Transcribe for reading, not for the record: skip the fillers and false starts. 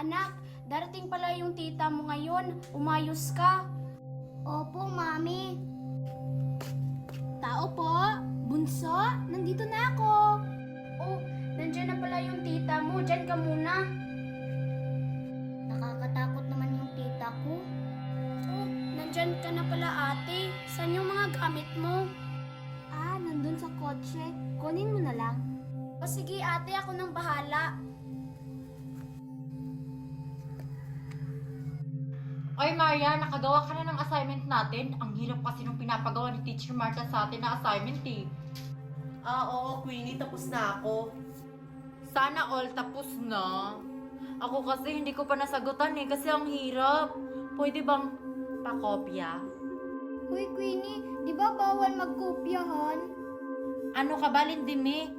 Anak, darating pala yung tita mo ngayon. Umayos ka. Opo, Mami. Tao po? Bunso? Nandito na ako. Oh, nandyan na pala yung tita mo. Diyan ka muna. Nakakatakot naman yung tita ko. Oh, nandyan ka na pala ate. Saan yung mga gamit mo? Ah, nandun sa kotse. Kunin mo na lang. O sige ate, ako nang bahala. Oy Maria, nakagawa ka na ng assignment natin. Ang hirap kasi nung pinapagawa ni Teacher Martha sa atin na assignment eh. Oo, Queenie, tapos na ako. Sana all tapos na. Ako kasi hindi ko pa nasagutan eh kasi ang hirap. Pwede bang pakopya? Hoy, Queenie, di ba bawal magkopyahan? Ano ka ba, Lindime?